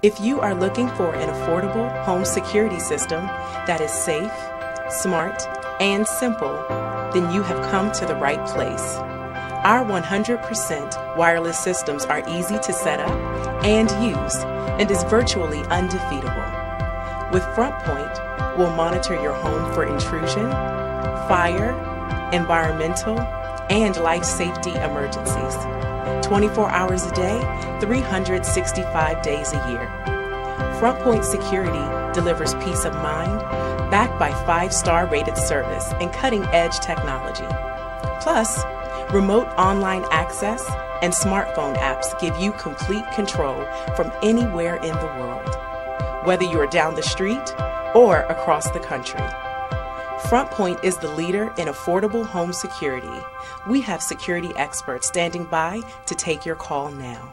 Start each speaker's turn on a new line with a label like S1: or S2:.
S1: If you are looking for an affordable home security system that is safe, smart, and simple, then you have come to the right place. Our 100% wireless systems are easy to set up and use and is virtually undefeatable. With FrontPoint, we'll monitor your home for intrusion, fire, environmental, and life safety emergencies. 24 hours a day, 365 days a year. FrontPoint Security delivers peace of mind, backed by 5-star rated service and cutting-edge technology. Plus, remote online access and smartphone apps give you complete control from anywhere in the world, whether you're down the street or across the country. FrontPoint is the leader in affordable home security. We have security experts standing by to take your call now.